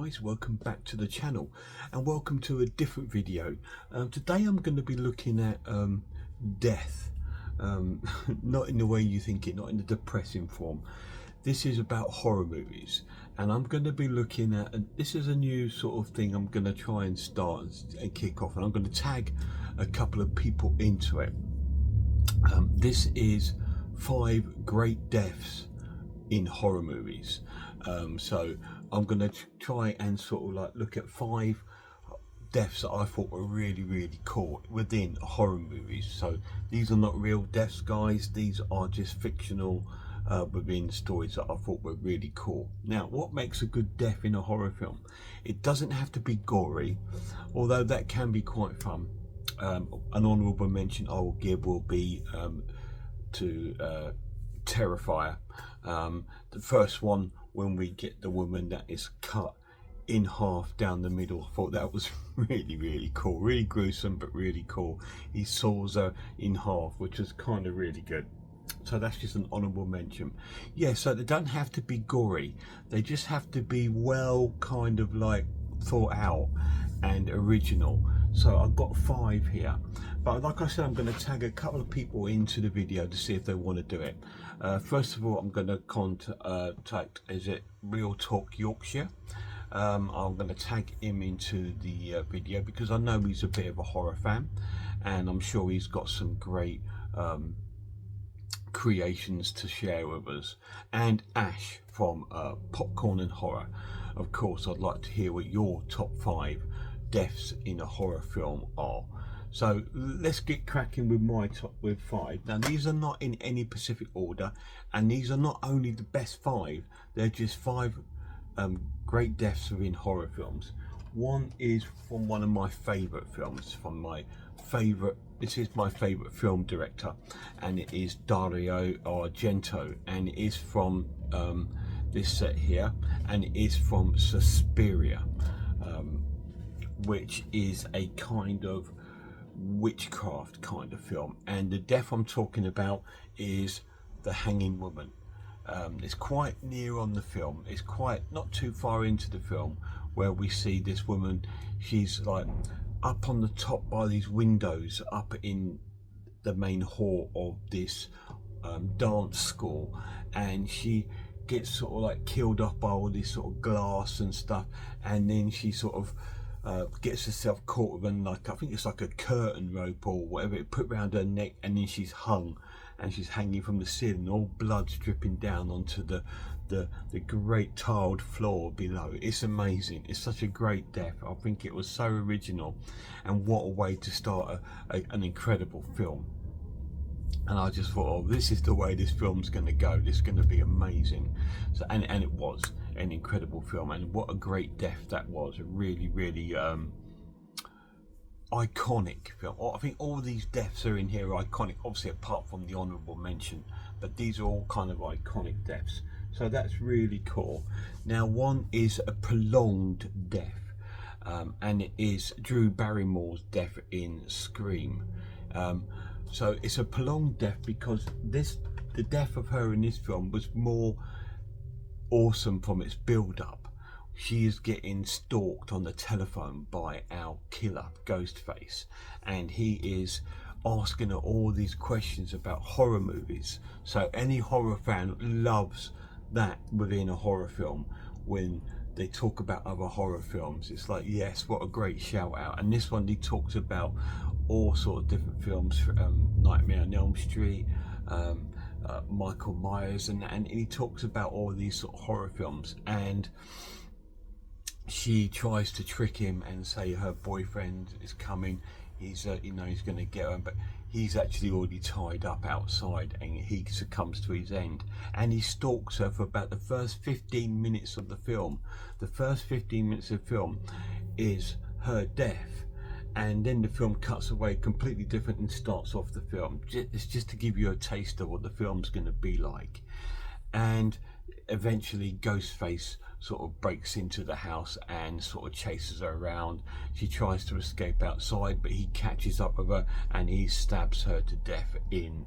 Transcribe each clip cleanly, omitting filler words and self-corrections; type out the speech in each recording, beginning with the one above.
guys, welcome back to the channel and welcome to a different video. Today I'm going to be looking at death, not in the way you think it, not in the depressing form. This is about horror movies, and I'm going to be looking at, and this is a new sort of thing I'm going to try and start and kick off, and I'm going to tag a couple of people into it. This is 5 great deaths in horror movies. So I'm going to try and sort of like look at 5 deaths that I thought were really cool within horror movies. So these are not real deaths, guys. These are just fictional within stories that I thought were really cool. Now, what makes a good death in a horror film? It doesn't have to be gory, although that can be quite fun. An honourable mention I will give will be to Terrifier. The first one, when we get the woman that is cut in half down the middle, I thought that was really cool, really gruesome but really cool. He saws her in half, which was kind of really good. So that's just an honourable mention. Yeah, so they don't have to be gory, they just have to be well kind of like thought out and original. So I've got 5 here, but like I said, I'm going to tag a couple of people into the video to see if they want to do it. First of all, I'm going to contact, is it Real Talk Yorkshire? I'm going to tag him into the video because I know he's a bit of a horror fan, and I'm sure he's got some great creations to share with us. And Ash from Popcorn and Horror. Of course, I'd like to hear what your top 5 deaths in a horror film are. So let's get cracking with my top 5. Now, these are not in any specific order, and these are not only the best 5, they're just 5 great deaths within horror films. One is from one of my favorite films, this is my favorite film director, and it is Dario Argento, and it is from this set here, and it is from Suspiria, which is a kind of witchcraft kind of film. And the death I'm talking about is the hanging woman. It's quite near on the film, it's quite not too far into the film, where we see this woman. She's like up on the top by these windows up in the main hall of this dance school, and she gets sort of like killed off by all this sort of glass and stuff, and then she sort of gets herself caught with, like, I think it's like a curtain rope or whatever, it put around her neck, and then she's hung, and she's hanging from the ceiling, all blood's dripping down onto the great tiled floor below. It's amazing. It's such a great death. I think it was so original, and what a way to start an incredible film. And I just thought, oh, this is the way this film's going to go. This is going to be amazing. So, and it was an incredible film, and what a great death that was. A really iconic film. I think all these deaths are in here are iconic, obviously apart from the honourable mention, but these are all kind of iconic deaths. So that's really cool. Now, one is a prolonged death, and it is Drew Barrymore's death in Scream. So it's a prolonged death because the death of her in this film was more awesome from its build-up. She is getting stalked on the telephone by our killer, Ghostface, and he is asking her all these questions about horror movies. So any horror fan loves that within a horror film. When they talk about other horror films, it's like, yes, what a great shout out. And this one, he talks about all sort of different films, Nightmare on Elm Street, Michael Myers, and he talks about all these sort of horror films. And she tries to trick him and say her boyfriend is coming, he's he's going to get her, but he's actually already tied up outside, and he succumbs to his end, and he stalks her for about the first 15 minutes of the film. The first 15 minutes of the film is her death, and then the film cuts away completely different and starts off the film. It's just to give you a taste of what the film's going to be like. And eventually Ghostface sort of breaks into the house and sort of chases her around. She tries to escape outside, but he catches up with her and he stabs her to death in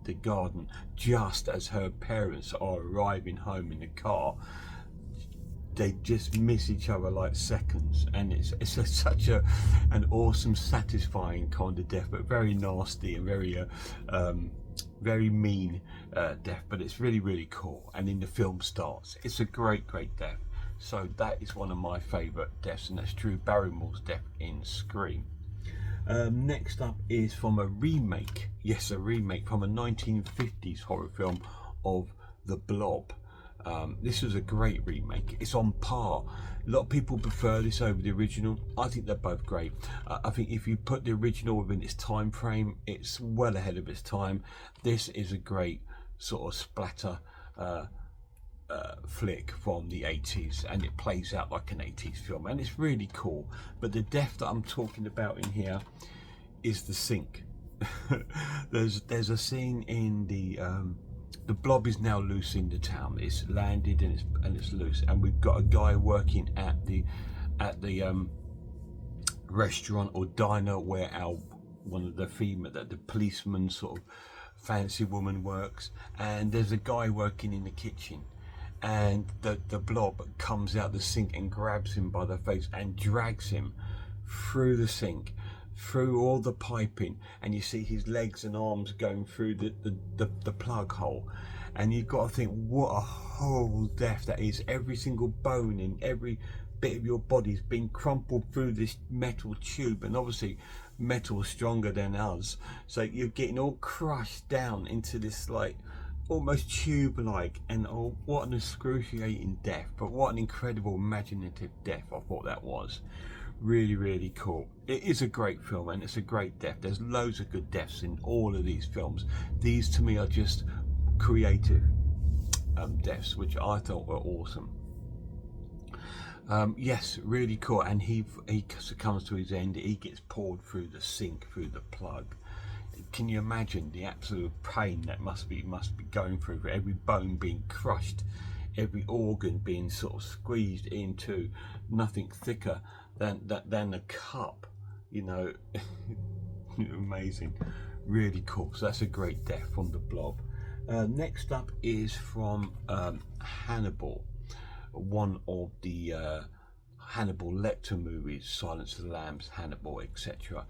the garden just as her parents are arriving home in the car. they just miss each other like seconds, and it's such an awesome, satisfying kind of death, but very nasty and very mean death, but it's really cool. And then the film starts. It's a great death. So that is one of my favourite deaths, and that's Drew Barrymore's death in Scream. Next up is from a remake, yes, a remake from a 1950s horror film of The Blob. This was a great remake. It's on par. A lot of people prefer this over the original. I think they're both great. I think if you put the original within its time frame, it's well ahead of its time. This is a great sort of splatter flick from the 80s, and it plays out like an 80s film, and it's really cool. But the death that I'm talking about in here is the sink. there's a scene in the Blob is now loose in the town. It's landed and it's loose, and we've got a guy working at the restaurant or diner where one of the policeman sort of fancy woman works, and there's a guy working in the kitchen, and the Blob comes out the sink and grabs him by the face and drags him through the sink, through all the piping, and you see his legs and arms going through the plug hole, and you've got to think, what a horrible death that is. Every single bone in every bit of your body's been crumpled through this metal tube, and obviously metal's stronger than us, so you're getting all crushed down into this like almost tube-like, and oh, what an excruciating death, but what an incredible imaginative death I thought that was. Really cool. It is a great film, and it's a great death. There's loads of good deaths in all of these films. These to me are just creative deaths, which I thought were awesome. Yes, really cool. And he succumbs to his end. He gets poured through the sink, through the plug. Can you imagine the absolute pain that must be going through, for every bone being crushed, every organ being sort of squeezed into nothing thicker than a cup, you know. Amazing, really cool. So that's a great death from The Blob. Next up is from Hannibal, one of the Hannibal Lecter movies, Silence of the Lambs, Hannibal, etc.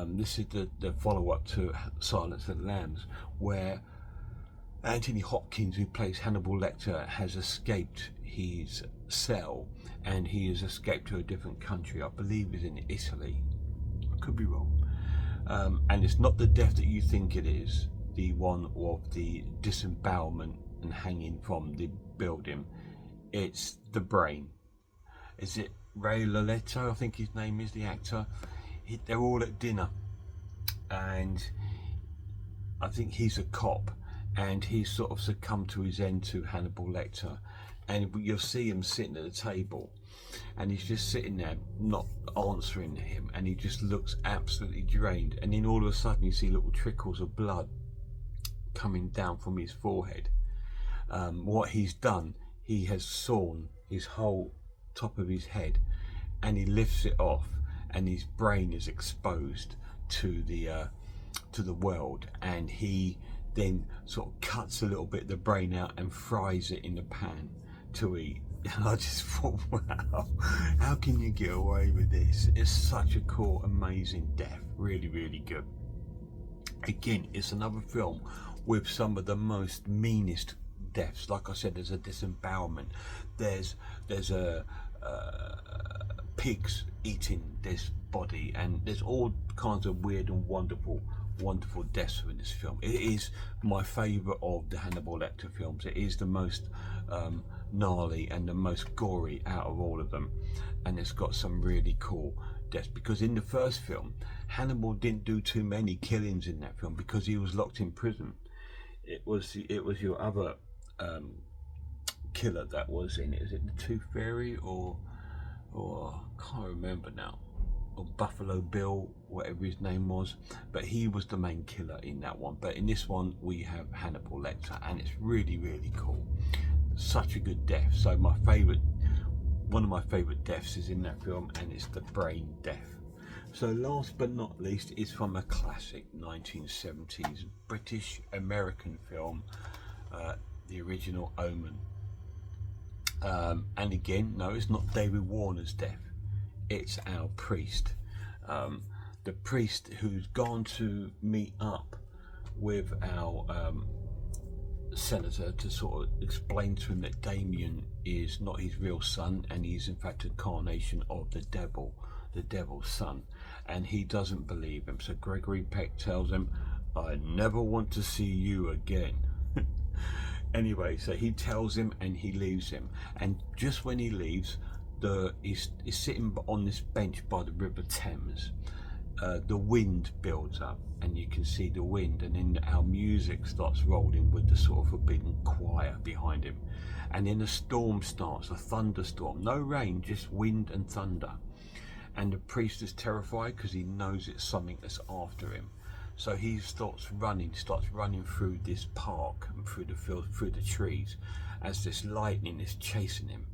This is the follow-up to Silence of the Lambs, where Anthony Hopkins, who plays Hannibal Lecter, has escaped his cell, and he has escaped to a different country. I believe he's in Italy. I could be wrong. And it's not the death that you think it is, the one of the disembowelment and hanging from the building. It's the brain. Is it Ray Liotta? I think his name is, the actor. They're all at dinner, and I think he's a cop, and he's sort of succumbed to his end to Hannibal Lecter, and you'll see him sitting at the table, and he's just sitting there not answering him, and he just looks absolutely drained, and then all of a sudden you see little trickles of blood coming down from his forehead. What he's done, he has sawn his whole top of his head, and he lifts it off, and his brain is exposed to the world, and he then sort of cuts a little bit of the brain out and fries it in the pan to eat. And I just thought, wow, how can you get away with this? It's such a cool, amazing death. Really good. Again, it's another film with some of the most meanest deaths. Like I said, there's a disembowelment, there's a pigs eating this body, and there's all kinds of weird and wonderful deaths in this film. It is my favourite of the Hannibal Lecter films. It is the most gnarly and the most gory out of all of them, and it's got some really cool deaths, because in the first film Hannibal didn't do too many killings in that film because he was locked in prison. It was your other killer that was in it. Is it the Tooth Fairy or I can't remember now, or Buffalo Bill, whatever his name was, but he was the main killer in that one. But in this one we have Hannibal Lecter, and it's really cool. Such a good death. So one of my favourite deaths is in that film, and it's the brain death. So last but not least is from a classic 1970s British American film, the original Omen. And again, no, it's not David Warner's death, it's our priest. The priest who's gone to meet up with our senator to sort of explain to him that Damien is not his real son, and he's in fact a incarnation of the devil's son, and he doesn't believe him. So Gregory Peck tells him, I never want to see you again. Anyway, so he tells him and he leaves him, and just when he leaves, he's sitting on this bench by the River Thames. The wind builds up and you can see the wind, and then our music starts rolling with the sort of forbidden choir behind him, and then a storm starts, a thunderstorm, no rain, just wind and thunder, and the priest is terrified because he knows it's something that's after him. So he starts running through this park and through the field, through the trees, as this lightning is chasing him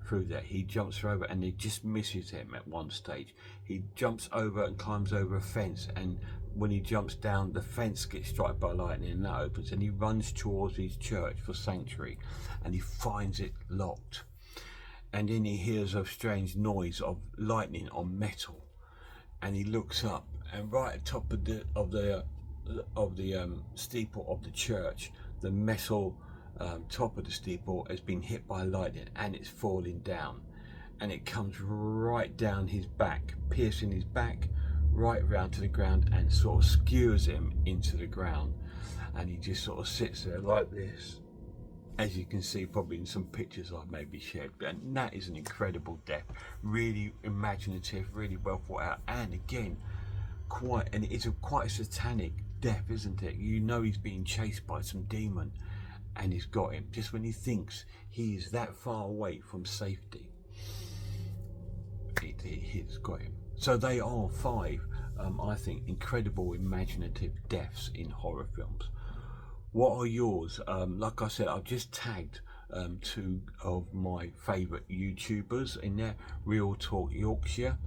through there. He jumps over and it just misses him at one stage. He jumps over and climbs over a fence, and when he jumps down, the fence gets struck by lightning and that opens, and he runs towards his church for sanctuary, and he finds it locked. And then he hears a strange noise of lightning on metal, and he looks up, and right at top of the steeple of the church, the metal top of the steeple has been hit by lightning, and it's falling down, and it comes right down his back, piercing his back right round to the ground, and sort of skewers him into the ground, and he just sort of sits there like this, as you can see probably in some pictures I've maybe shared. And that is an incredible death, really imaginative, really well thought out, and again it's quite a satanic death, isn't it? You know he's being chased by some demon, and he's got him just when he thinks he is that far away from safety. He's got him. So they are 5 I think incredible imaginative deaths in horror films. What are yours? Like I said, I've just tagged 2 of my favourite YouTubers in there. Real Talk Yorkshire,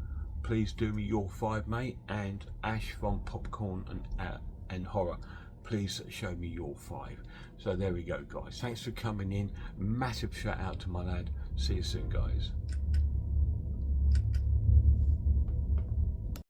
please do me your 5, mate, and Ash from Popcorn and Horror, please show me your 5. So there we go, guys. Thanks for coming in. Massive shout out to my lad. See you soon, guys.